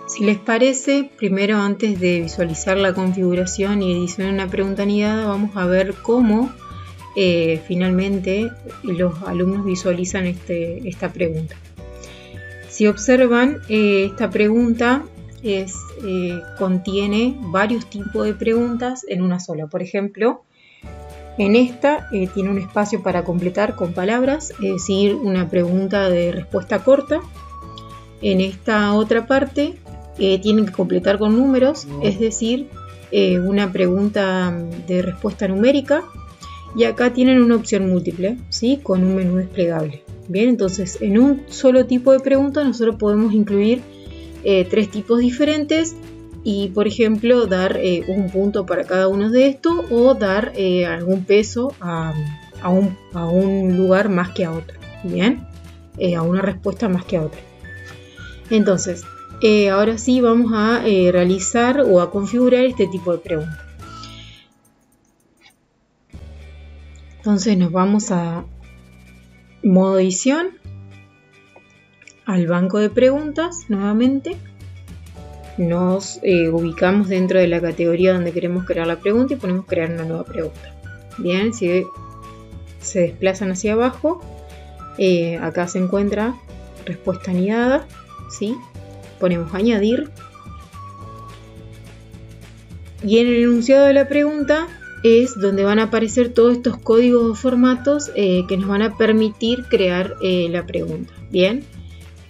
Si les parece, primero antes de visualizar la configuración y edición de una pregunta anidada, vamos a ver cómo finalmente los alumnos visualizan esta pregunta. Si observan, esta pregunta contiene varios tipos de preguntas en una sola. Por ejemplo, en esta tiene un espacio para completar con palabras, es decir, una pregunta de respuesta corta. En esta otra parte tienen que completar con números, es decir, una pregunta de respuesta numérica. Y acá tienen una opción múltiple, ¿sí? Con un menú desplegable. Bien, entonces en un solo tipo de pregunta nosotros podemos incluir 3 tipos diferentes y, por ejemplo, dar un punto para cada uno de estos o dar algún peso a un lugar más que a otro. Bien, a una respuesta más que a otra. Entonces, ahora sí vamos a realizar o a configurar este tipo de preguntas. Entonces nos vamos a modo edición, al banco de preguntas nuevamente. Nos ubicamos dentro de la categoría donde queremos crear la pregunta y ponemos crear una nueva pregunta. Bien, si se desplazan hacia abajo, acá se encuentra respuesta anidada, ¿sí? Ponemos añadir. Y en el enunciado de la pregunta es donde van a aparecer todos estos códigos o formatos que nos van a permitir crear la pregunta. Bien,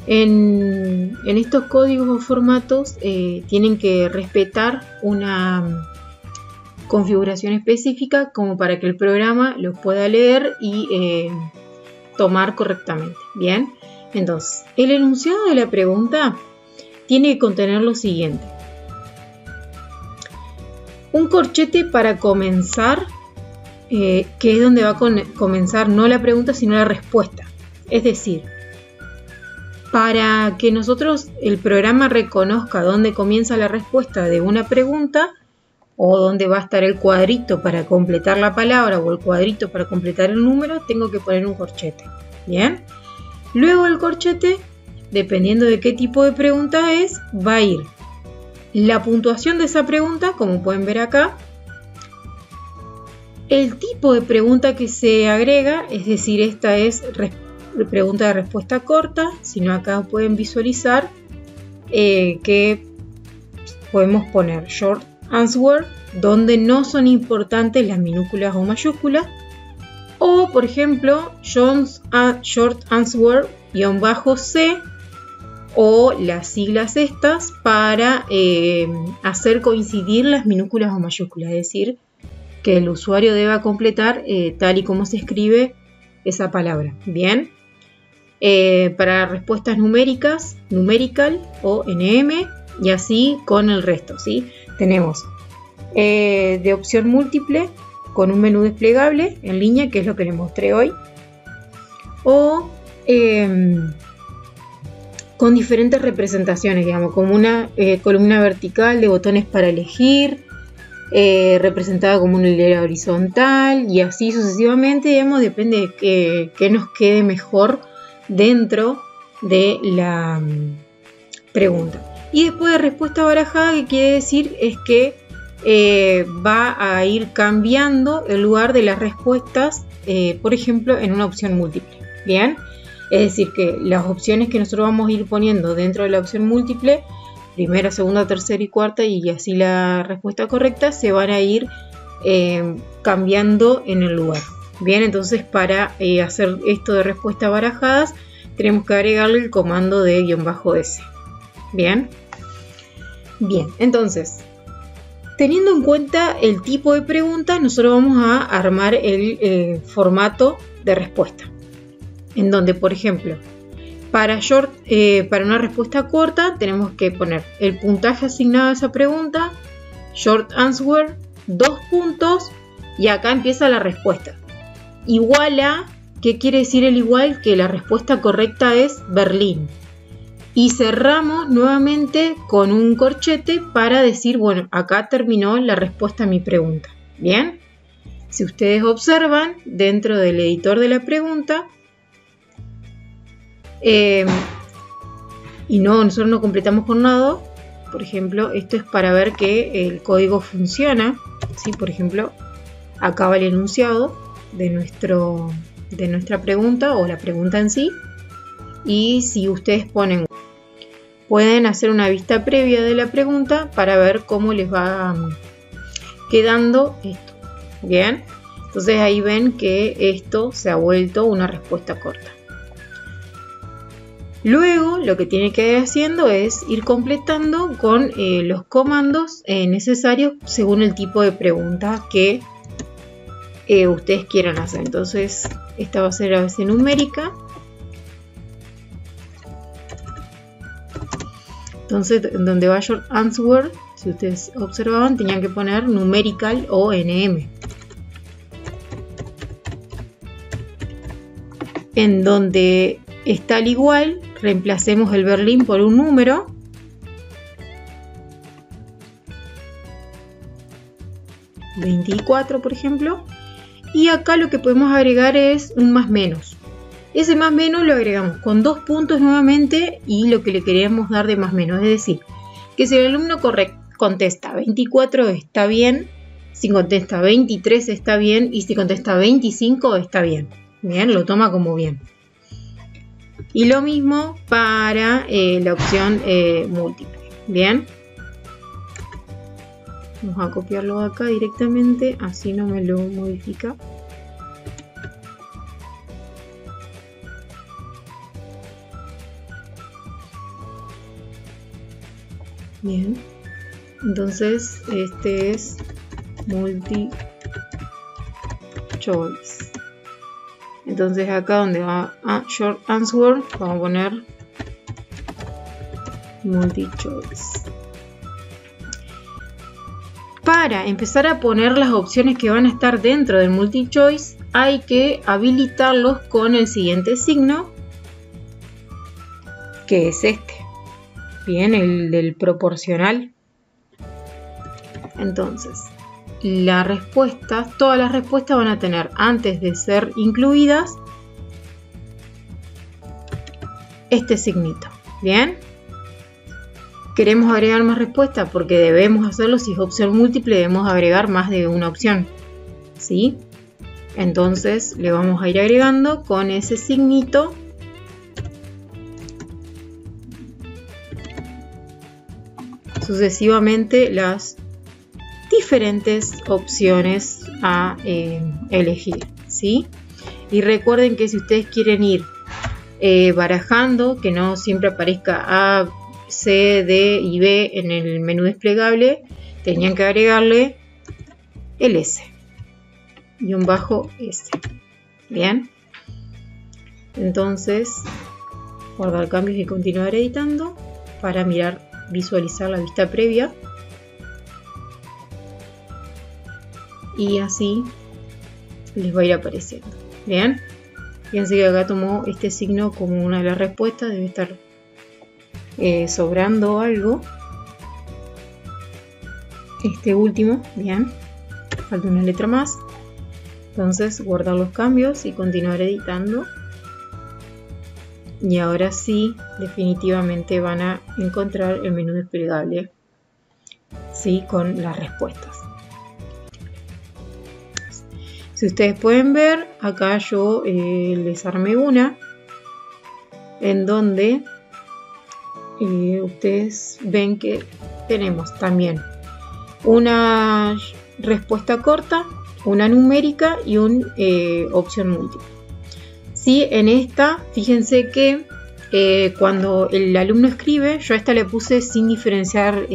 en estos códigos o formatos tienen que respetar una configuración específica como para que el programa los pueda leer y tomar correctamente. Bien, entonces el enunciado de la pregunta tiene que contener lo siguiente: un corchete para comenzar, que es donde va a comenzar no la pregunta sino la respuesta. Es decir, para que el programa reconozca dónde comienza la respuesta de una pregunta o dónde va a estar el cuadrito para completar la palabra o el cuadrito para completar el número, tengo que poner un corchete. Bien, luego el corchete, dependiendo de qué tipo de pregunta es, va a ir la puntuación de esa pregunta, como pueden ver acá, el tipo de pregunta que se agrega, es decir, esta es pregunta de respuesta corta, sino acá pueden visualizar que podemos poner short answer, donde no son importantes las minúsculas o mayúsculas, o por ejemplo short answer -c, o las siglas estas para hacer coincidir las minúsculas o mayúsculas, es decir, que el usuario deba completar tal y como se escribe esa palabra. Bien, para respuestas numéricas, numerical o NM, y así con el resto, ¿sí? Tenemos de opción múltiple con un menú desplegable en línea, que es lo que les mostré hoy, o con diferentes representaciones, digamos, como una columna vertical de botones para elegir, representada como una hilera horizontal, y así sucesivamente, digamos, depende de qué nos quede mejor dentro de la pregunta. Y después de respuesta barajada, que quiere decir es que va a ir cambiando el lugar de las respuestas, por ejemplo, en una opción múltiple. Bien, es decir, que las opciones que nosotros vamos a ir poniendo dentro de la opción múltiple, primera, segunda, tercera y cuarta, y así la respuesta correcta, se van a ir cambiando en el lugar. Bien, entonces para hacer esto de respuestas barajadas, tenemos que agregarle el comando de --s. Bien, entonces, teniendo en cuenta el tipo de pregunta, nosotros vamos a armar el formato de respuesta, en donde, por ejemplo, para una respuesta corta tenemos que poner el puntaje asignado a esa pregunta, short answer, 2 puntos, y acá empieza la respuesta. Igual a, ¿qué quiere decir el igual? Que la respuesta correcta es Berlín. Y cerramos nuevamente con un corchete para decir, bueno, acá terminó la respuesta a mi pregunta. Bien, si ustedes observan dentro del editor de la pregunta, y nosotros no completamos con nada, Por ejemplo, esto es para ver que el código funciona. ¿Sí? Por ejemplo, acá va el enunciado de nuestra pregunta o la pregunta en sí. Y si ustedes pueden hacer una vista previa de la pregunta para ver cómo les va quedando esto. Bien, entonces ahí ven que esto se ha vuelto una respuesta corta. Luego lo que tiene que ir haciendo es ir completando con los comandos necesarios según el tipo de pregunta que ustedes quieran hacer. Entonces esta va a ser la base numérica. Entonces donde va Short Answer, si ustedes observaban, tenían que poner numerical o NM. En donde está al igual, reemplacemos el Berlín por un número. ...24, por ejemplo. Y acá lo que podemos agregar es un más menos. Ese más menos lo agregamos con 2 puntos nuevamente y lo que le queremos dar de más menos. Es decir, que si el alumno contesta 24 está bien, si contesta 23 está bien y si contesta 25 está bien. Bien, lo toma como bien. Y lo mismo para la opción múltiple. Bien. Vamos a copiarlo acá directamente, así no me lo modifica. Bien. Entonces, este es multi choice. Entonces acá donde va a Short Answer vamos a poner multi choice. Para empezar a poner las opciones que van a estar dentro del multi choice hay que habilitarlos con el siguiente signo, que es este. Bien, el del proporcional. Entonces todas las respuestas van a tener, antes de ser incluidas, este signito. Bien, queremos agregar más respuestas porque debemos hacerlo. Si es opción múltiple debemos agregar más de una opción, ¿sí? Entonces le vamos a ir agregando con ese signito sucesivamente las diferentes opciones a elegir, ¿sí? Y recuerden que si ustedes quieren ir barajando, que no siempre aparezca A, C, D y B en el menú desplegable, tenían que agregarle el S y un bajo S. Bien, entonces guardar cambios y continuar editando para visualizar la vista previa. Y así les va a ir apareciendo. Bien, fíjense que acá tomó este signo como una de las respuestas. Debe estar sobrando algo. Este último, bien, falta una letra más. Entonces guardar los cambios y continuar editando. Y ahora sí, definitivamente van a encontrar el menú desplegable, ¿sí? Con las respuestas. Si ustedes pueden ver, acá yo les armé una en donde ustedes ven que tenemos también una respuesta corta, una numérica y una opción múltiple. Sí, en esta, fíjense que cuando el alumno escribe, yo a esta le puse sin diferenciar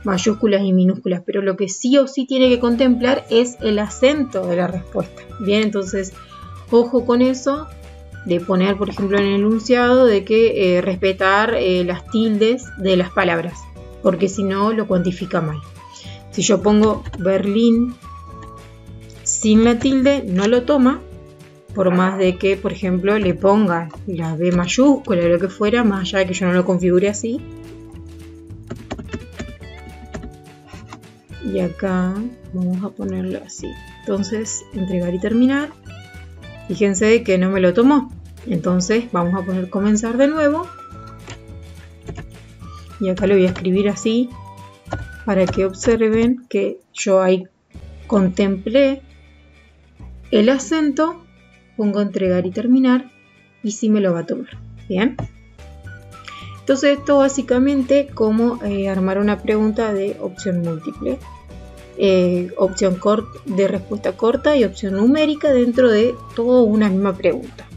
mayúsculas y minúsculas, pero lo que sí o sí tiene que contemplar es el acento de la respuesta. Bien, entonces ojo con eso de poner, por ejemplo, en el enunciado de que respetar las tildes de las palabras, porque si no lo cuantifica mal. Si yo pongo Berlín sin la tilde, no lo toma, por más de que, por ejemplo, le ponga la B mayúscula o lo que fuera, más allá de que yo no lo configure así. Y acá vamos a ponerlo así. Entonces, entregar y terminar. Fíjense que no me lo tomó. Entonces, vamos a poner comenzar de nuevo. y acá lo voy a escribir así para que observen que yo ahí contemplé el acento, pongo entregar y terminar y sí me lo va a tomar. Bien. Entonces esto básicamente como armar una pregunta de opción múltiple. Opción de respuesta corta y opción numérica dentro de toda una misma pregunta.